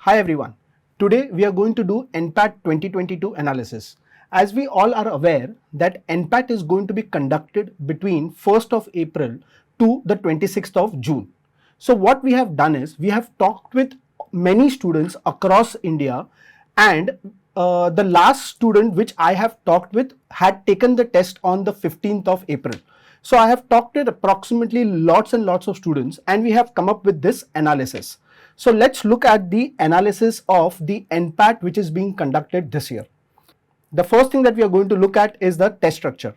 Hi everyone. Today we are going to do NPAT 2022 analysis. As we all are aware that NPAT is going to be conducted between 1st of April to the 26th of June. So what we have done is we have talked with many students across India, and the last student which I have talked with had taken the test on the 15th of April. So I have talked with approximately lots and lots of students, and we have come up with this analysis. So let's look at the analysis of the NPAT which is being conducted this year. The first thing that we are going to look at is the test structure.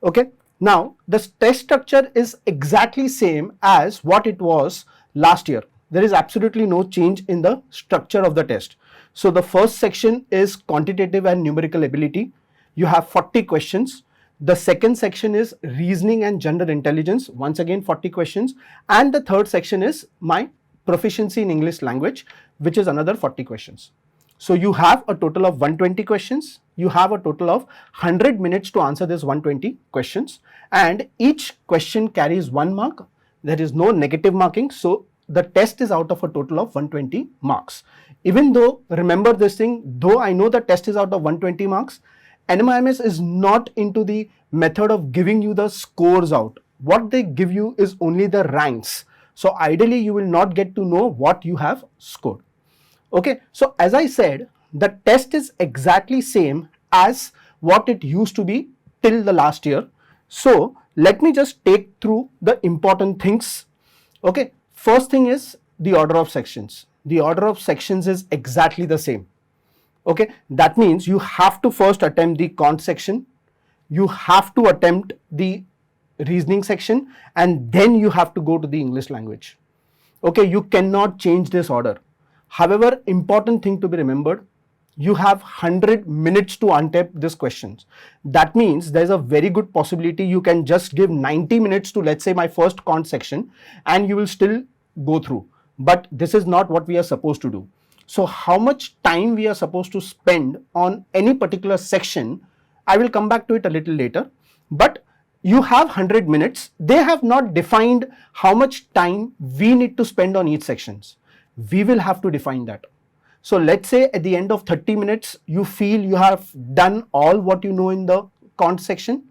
Okay, now the test structure is exactly same as what it was last year. There is absolutely no change in the structure of the test. So the first section is quantitative and numerical ability. You have 40 questions. The second section is reasoning and general intelligence, once again 40 questions, and the third section is my proficiency in English language, which is another 40 questions. So you have a total of 120 questions. You have a total of 100 minutes to answer this 120 questions, and each question carries 1 mark. There is no negative marking, so the test is out of a total of 120 marks. Even though, remember this thing, though I know the test is out of 120 marks, NMIMS is not into the method of giving you the scores out. What they give you is only the ranks. So ideally you will not get to know what you have scored. Okay, so as I said, the test is exactly same as what it used to be till the last year. So let me just take through the important things. Okay, first thing is the order of sections. The order of sections is exactly the same. Okay, that means you have to first attempt the quant section, you have to attempt the reasoning section, and then you have to go to the English language. Okay, you cannot change this order. However, important thing to be remembered, you have 100 minutes to attempt these questions. That means there's a very good possibility you can just give 90 minutes to, let's say, my first quant section, and you will still go through. But this is not what we are supposed to do. So how much time we are supposed to spend on any particular section, I will come back to it a little later. But you have 100 minutes. They have not defined how much time we need to spend on each sections. We will have to define that. So let's say at the end of 30 minutes, you feel you have done all what you know in the quant section.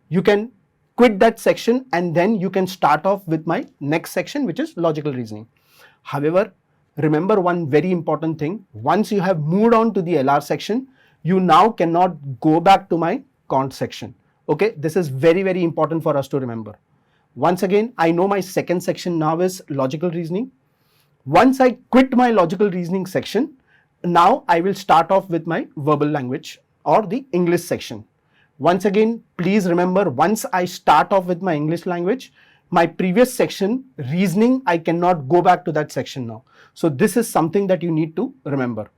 You can quit that section and then you can start off with my next section, which is logical reasoning. However, remember one very important thing. Once you have moved on to the LR section, you now cannot go back to my quant section. Okay, this is very, very important for us to remember. Once again, I know my second section now is logical reasoning. Once I quit my logical reasoning section, now I will start off with my verbal language or the English section. Once again, please remember, once I start off with my English language, my previous section, reasoning, I cannot go back to that section now. So this is something that you need to remember.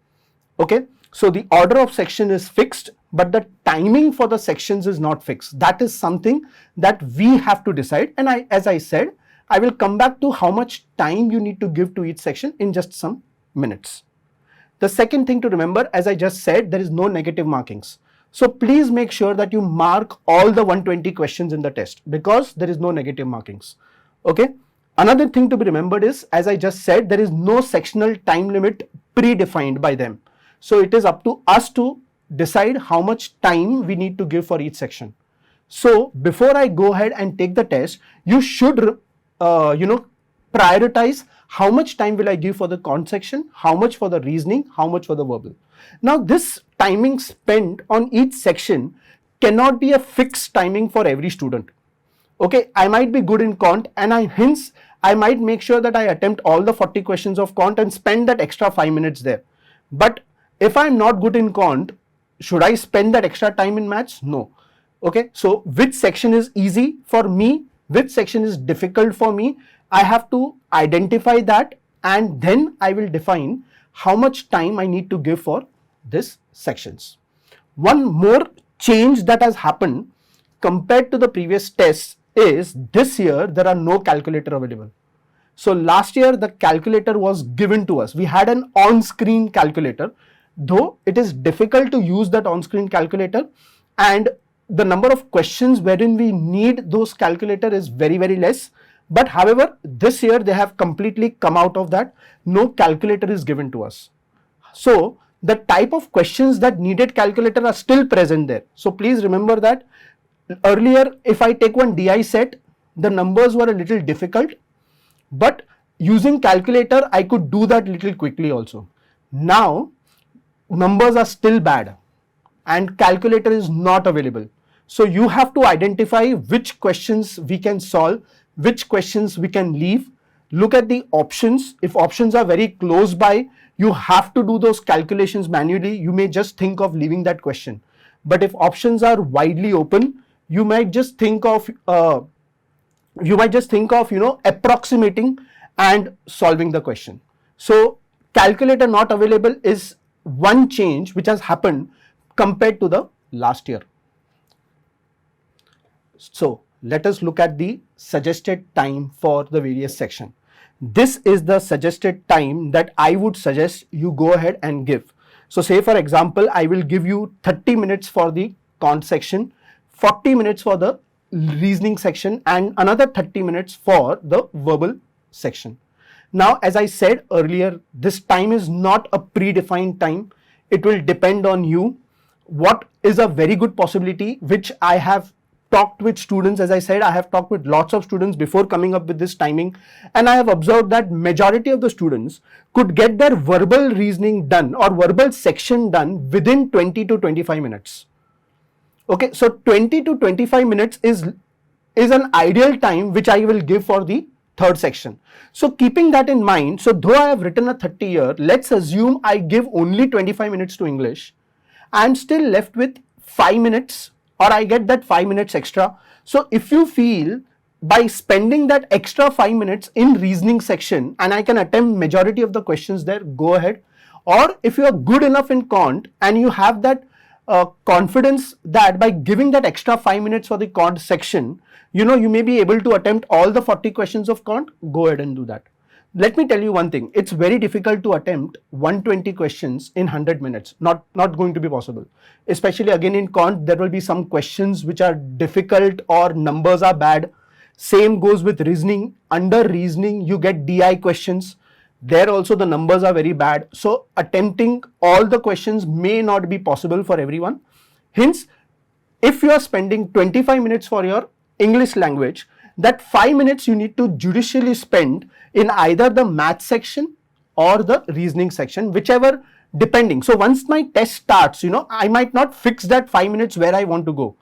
Okay, so the order of section is fixed, but the timing for the sections is not fixed. That is something that we have to decide. And as I said, I will come back to how much time you need to give to each section in just some minutes. The second thing to remember, as I just said, there is no negative markings. So please make sure that you mark all the 120 questions in the test because there is no negative markings. Okay. Another thing to be remembered is, as I just said, there is no sectional time limit predefined by them. So it is up to us to decide how much time we need to give for each section. So before I go ahead and take the test, you should prioritize how much time will I give for the quant section, how much for the reasoning, how much for the verbal. Now this timing spent on each section cannot be a fixed timing for every student. Okay, I might be good in quant and hence I might make sure that I attempt all the 40 questions of quant and spend that extra 5 minutes there. But if I'm not good in quant, should I spend that extra time in maths? No. Okay, so which section is easy for me, which section is difficult for me, I have to identify that, and then I will define how much time I need to give for these sections. One more change that has happened compared to the previous tests is this year there are no calculator available. So last year the calculator was given to us. We had an on-screen calculator, though it is difficult to use that on-screen calculator, and the number of questions wherein we need those calculator is very, very less. But however, this year they have completely come out of that. No calculator is given to us. So the type of questions that needed calculator are still present there. So please remember that earlier, if I take one DI set, the numbers were a little difficult, but using calculator, I could do that little quickly also. Now, numbers are still bad and calculator is not available. So you have to identify which questions we can solve, which questions we can leave. Look at the options. If options are very close by, you have to do those calculations manually. You may just think of leaving that question. But if options are widely open, you might just think of approximating and solving the question. So calculator not available is one change which has happened compared to the last year. So let us look at the suggested time for the various section. This is the suggested time that I would suggest you go ahead and give. So say for example, I will give you 30 minutes for the quant section, 40 minutes for the reasoning section and another 30 minutes for the verbal section. Now, as I said earlier, this time is not a predefined time. It will depend on you. What is a very good possibility, which I have talked with students, as I said, I have talked with lots of students before coming up with this timing, and I have observed that majority of the students could get their verbal reasoning done or verbal section done within 20 to 25 minutes. Okay, so 20 to 25 minutes is an ideal time which I will give for the third section. So keeping that in mind, so though I have written a 30 here, let's assume I give only 25 minutes to English. I'm still left with 5 minutes, or I get that 5 minutes extra. So if you feel by spending that extra 5 minutes in reasoning section and I can attempt majority of the questions there, go ahead. Or if you are good enough in quant and you have that confidence that by giving that extra 5 minutes for the quant section, you may be able to attempt all the 40 questions of quant, go ahead and do that. Let me tell you one thing, it's very difficult to attempt 120 questions in 100 minutes, not going to be possible. Especially again in quant, there will be some questions which are difficult or numbers are bad. Same goes with reasoning. Under reasoning, you get DI questions. There also the numbers are very bad. So attempting all the questions may not be possible for everyone. Hence, if you are spending 25 minutes for your English language, that 5 minutes you need to judiciously spend in either the math section or the reasoning section, whichever depending. So once my test starts, I might not fix that 5 minutes where I want to go.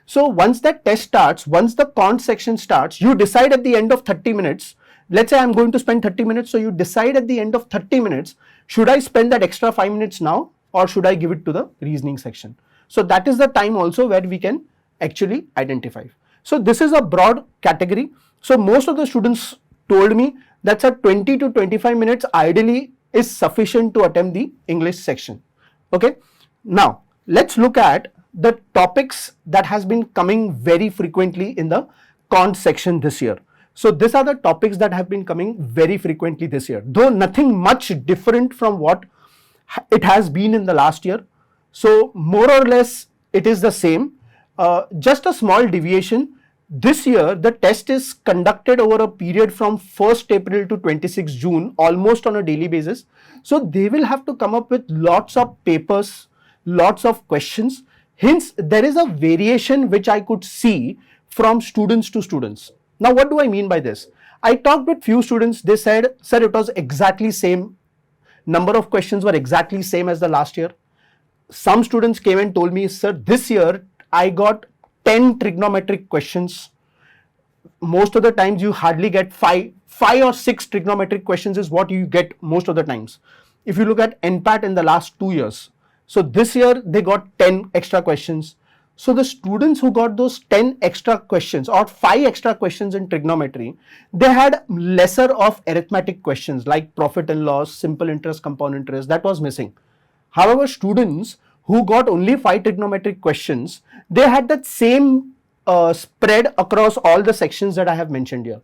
So once that test starts, once the quant section starts, you decide at the end of 30 minutes, let's say I'm going to spend 30 minutes. So you decide at the end of 30 minutes, should I spend that extra 5 minutes now or should I give it to the reasoning section? So that is the time also where we can actually identify. So this is a broad category. So most of the students told me that's a 20 to 25 minutes ideally is sufficient to attempt the English section. Okay. Now let's look at the topics that has been coming very frequently in the quant section this year. So these are the topics that have been coming very frequently this year, though nothing much different from what it has been in the last year. So more or less it is the same, just a small deviation. This year, the test is conducted over a period from 1st April to 26 June, almost on a daily basis. So they will have to come up with lots of papers, lots of questions. Hence, there is a variation which I could see from students to students. Now, what do I mean by this? I talked with few students. They said, sir, it was exactly same. Number of questions were exactly same as the last year. Some students came and told me, sir, this year I got 10 trigonometric questions. Most of the times you hardly get five or six trigonometric questions is what you get most of the times. If you look at NPAT in the last 2 years. So this year they got 10 extra questions. So the students who got those 10 extra questions or 5 extra questions in trigonometry, they had lesser of arithmetic questions like profit and loss, simple interest, compound interest, that was missing. However, students who got only 5 trigonometric questions, they had that same spread across all the sections that I have mentioned here.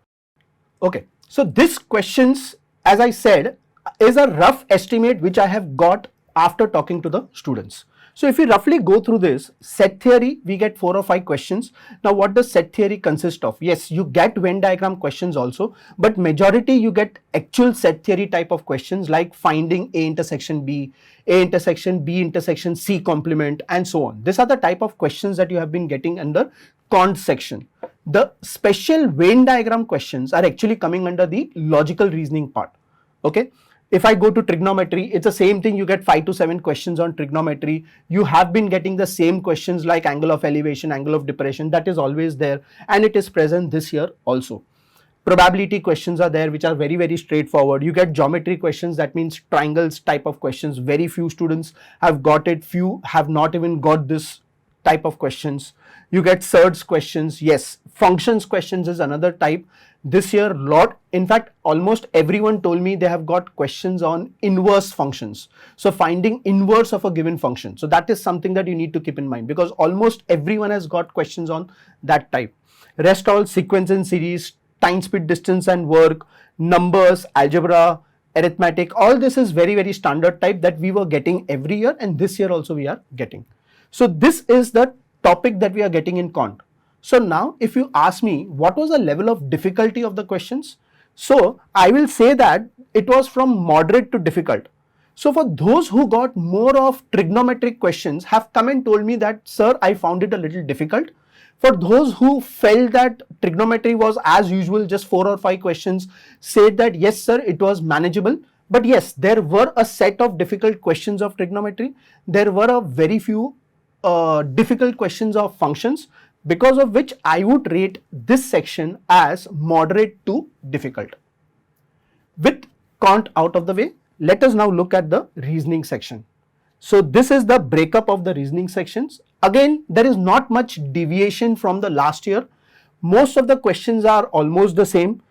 Okay, so this questions, as I said, is a rough estimate which I have got after talking to the students. So if we roughly go through this, set theory, we get 4 or 5 questions. Now what does set theory consist of? Yes, you get Venn diagram questions also, but majority you get actual set theory type of questions like finding A intersection B intersection C complement, and so on. These are the type of questions that you have been getting under Quant section. The special Venn diagram questions are actually coming under the logical reasoning part. Okay. If I go to trigonometry, it's the same thing. You get 5 to 7 questions on trigonometry. You have been getting the same questions like angle of elevation, angle of depression. That is always there, and it is present this year also. Probability questions are there, which are very, very straightforward. You get geometry questions, that means triangles type of questions. Very few students have got it. Few have not even got this type of questions. You get surds questions. Yes, functions questions is another type. This year, in fact, almost everyone told me they have got questions on inverse functions. So finding inverse of a given function. So that is something that you need to keep in mind, because almost everyone has got questions on that type. Rest all sequence and series, time, speed, distance and work, numbers, algebra, arithmetic, all this is very, very standard type that we were getting every year, and this year also we are getting. So this is the topic that we are getting in Quant. So now if you ask me what was the level of difficulty of the questions, so I will say that it was from moderate to difficult. So for those who got more of trigonometric questions have come and told me that, sir, I found it a little difficult. For those who felt that trigonometry was as usual, just 4 or 5 questions, said that yes sir, it was manageable. But yes, there were a set of difficult questions of trigonometry. There were a very few difficult questions of functions, because of which I would rate this section as moderate to difficult. With Quant out of the way, let us now look at the reasoning section. So this is the breakup of the reasoning sections. Again, there is not much deviation from the last year. Most of the questions are almost the same.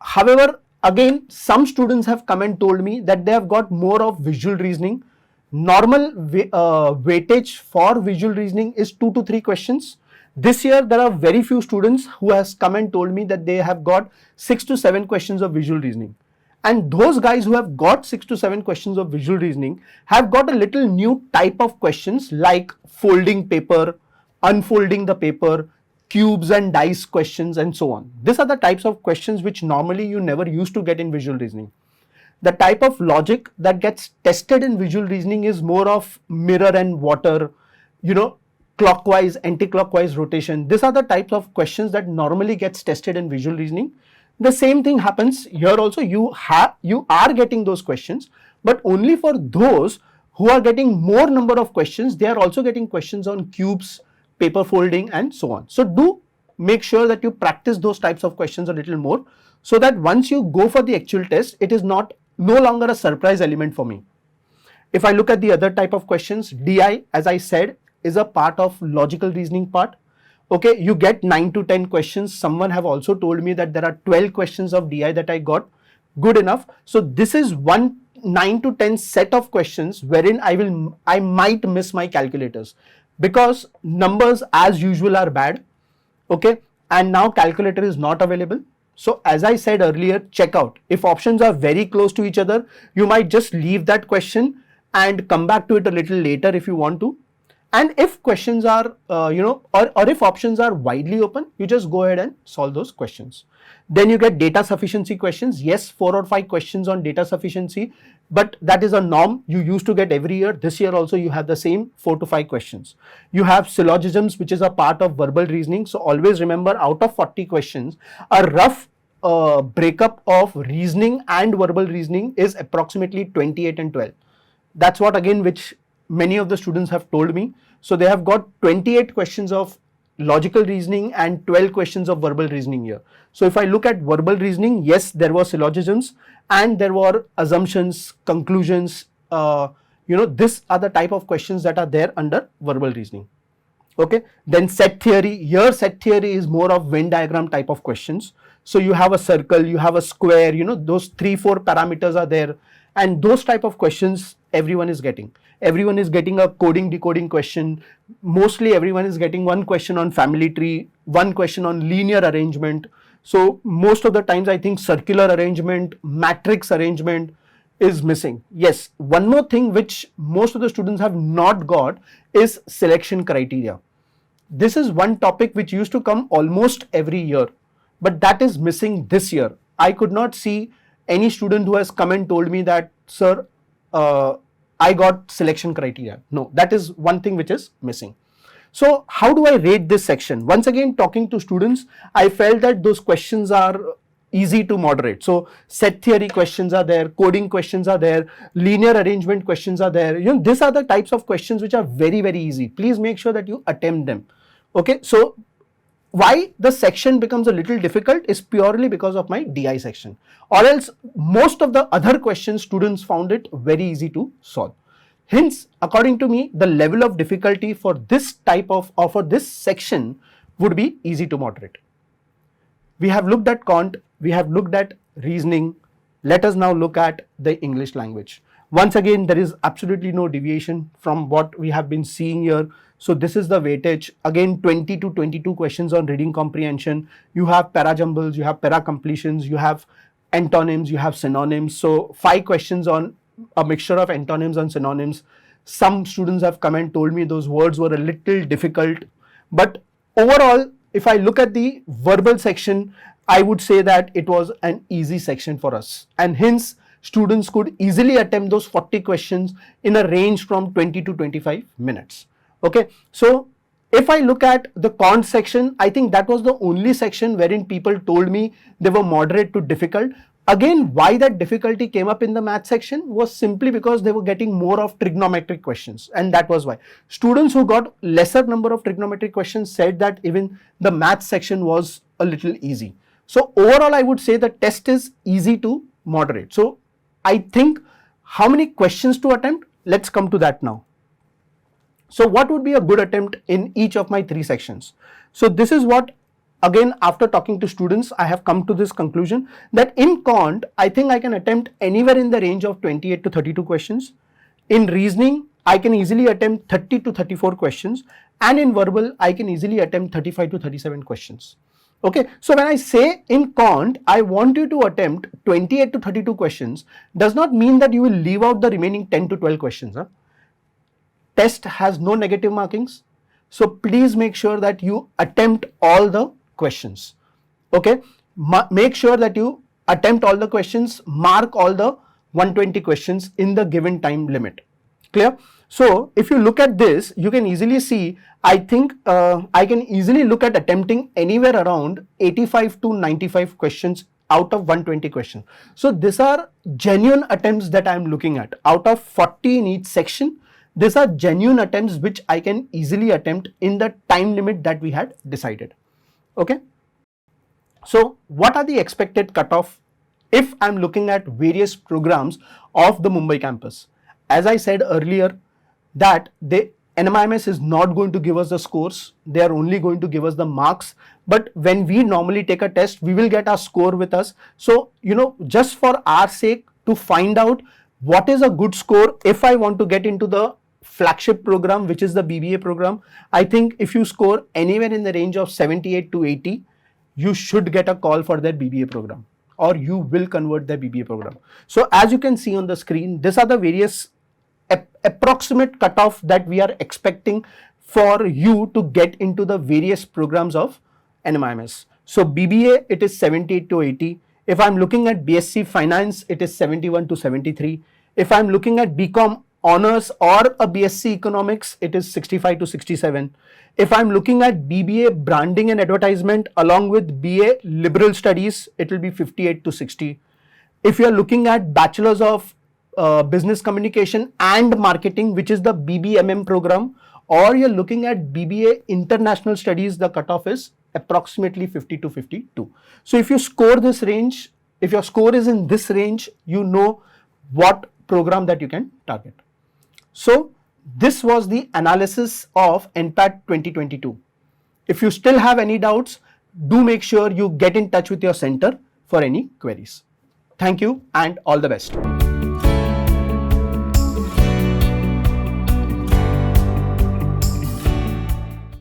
However, again, some students have come and told me that they have got more of visual reasoning. Normal weightage for visual reasoning is 2 to 3 questions. This year, there are very few students who has come and told me that they have got 6 to 7 questions of visual reasoning. And those guys who have got 6 to 7 questions of visual reasoning have got a little new type of questions like folding paper, unfolding the paper, cubes and dice questions, and so on. These are the types of questions which normally you never used to get in visual reasoning. The type of logic that gets tested in visual reasoning is more of mirror and water, clockwise, anti-clockwise rotation. These are the types of questions that normally gets tested in visual reasoning. The same thing happens here also. You are getting those questions, but only for those who are getting more number of questions. They are also getting questions on cubes, paper folding, and so on. So do make sure that you practice those types of questions a little more, so that once you go for the actual test, it is no longer a surprise element for me. If I look at the other type of questions, DI, as I said, is a part of logical reasoning part. Okay, you get 9 to 10 questions. Someone have also told me that there are 12 questions of DI that I got. Good enough. So this is one 9 to 10 set of questions wherein I might miss my calculators, because numbers as usual are bad. Okay, and now calculator is not available. So as I said earlier, check out. If options are very close to each other, you might just leave that question and come back to it a little later if you want to. And if questions are, or if options are widely open, you just go ahead and solve those questions. Then you get data sufficiency questions. Yes, 4 or 5 questions on data sufficiency, but that is a norm you used to get every year. This year also you have the same 4 to 5 questions. You have syllogisms, which is a part of verbal reasoning. So always remember, out of 40 questions, a rough breakup of reasoning and verbal reasoning is approximately 28 and 12. That's what, again, which many of the students have told me. So they have got 28 questions of logical reasoning and 12 questions of verbal reasoning here. So if I look at verbal reasoning, yes, there were syllogisms and there were assumptions, conclusions. These are the type of questions that are there under verbal reasoning. Okay, then set theory. Here set theory is more of Venn diagram type of questions. So you have a circle, you have a square, those 3-4 parameters are there, and those type of questions everyone is getting. Everyone is getting a coding decoding question. Mostly everyone is getting one question on family tree, one question on linear arrangement. So most of the times I think circular arrangement, matrix arrangement, is missing. Yes, one more thing which most of the students have not got is selection criteria. This is one topic which used to come almost every year, but that is missing this year. I could not see any student who has come and told me that, sir, I got selection criteria. No, that is one thing which is missing. So how do I rate this section? Once again, talking to students, I felt that those questions are easy to moderate. So set theory questions are there, coding questions are there, linear arrangement questions are there. These are the types of questions which are very, very easy. Please make sure that you attempt them. Okay, so why the section becomes a little difficult is purely because of my DI section, or else most of the other questions students found it very easy to solve. Hence, according to me, the level of difficulty for this type of, or for this section would be easy to moderate. We have looked at quant, we have looked at reasoning. Let us now look at the English language. Once again, there is absolutely no deviation from what we have been seeing here. So this is the weightage. Again, 20 to 22 questions on reading comprehension. You have para-jumbles, you have para-completions, you have antonyms, you have synonyms. So 5 questions on a mixture of antonyms and synonyms. Some students have come and told me those words were a little difficult. But overall, if I look at the verbal section, I would say that it was an easy section for us. And hence, students could easily attempt those 40 questions in a range from 20 to 25 minutes. Okay, so if I look at the quant section, I think that was the only section wherein people told me they were moderate to difficult. Again, why that difficulty came up in the math section was simply because they were getting more of trigonometric questions, and that was why. Students who got lesser number of trigonometric questions said that even the math section was a little easy. So overall, I would say the test is easy to moderate. So I think how many questions to attempt? Let's come to that now. So what would be a good attempt in each of my 3 sections? So this is what, again, after talking to students, I have come to this conclusion that in quant, I think I can attempt anywhere in the range of 28 to 32 questions. In reasoning, I can easily attempt 30 to 34 questions. And in verbal, I can easily attempt 35 to 37 questions. Okay, so when I say in quant, I want you to attempt 28 to 32 questions, does not mean that you will leave out the remaining 10 to 12 questions. Test has no negative markings. So please make sure that you attempt all the questions. Okay, make sure that you attempt all the questions, mark all the 120 questions in the given time limit. Clear? So if you look at this, you can easily see, I think I can easily look at attempting anywhere around 85 to 95 questions out of 120 questions. So these are genuine attempts that I am looking at. Out of 40 in each section, these are genuine attempts which I can easily attempt in the time limit that we had decided. Okay. So what are the expected cutoff if I'm looking at various programs of the Mumbai campus? As I said earlier, that NMIMS is not going to give us the scores. They are only going to give us the marks. But when we normally take a test, we will get our score with us. So, just for our sake to find out what is a good score if I want to get into the flagship program, which is the BBA program, I think if you score anywhere in the range of 78 to 80, you should get a call for their BBA program, or you will convert their BBA program. So as you can see on the screen, these are the various approximate cutoff that we are expecting for you to get into the various programs of NMIMS. So BBA, it is 78 to 80. If I'm looking at BSc Finance, it is 71 to 73. If I'm looking at BCom Honors or a BSc Economics, it is 65 to 67. If I'm looking at BBA Branding and Advertisement along with BA Liberal Studies, it will be 58 to 60. If you're looking at Bachelors of Business Communication and Marketing, which is the BBMM program, or you're looking at BBA International Studies, the cutoff is approximately 50 to 52. So if you score this range, if your score is in this range, you know what program that you can target. So this was the analysis of NPAT 2022. If you still have any doubts, do make sure you get in touch with your center for any queries. Thank you and all the best.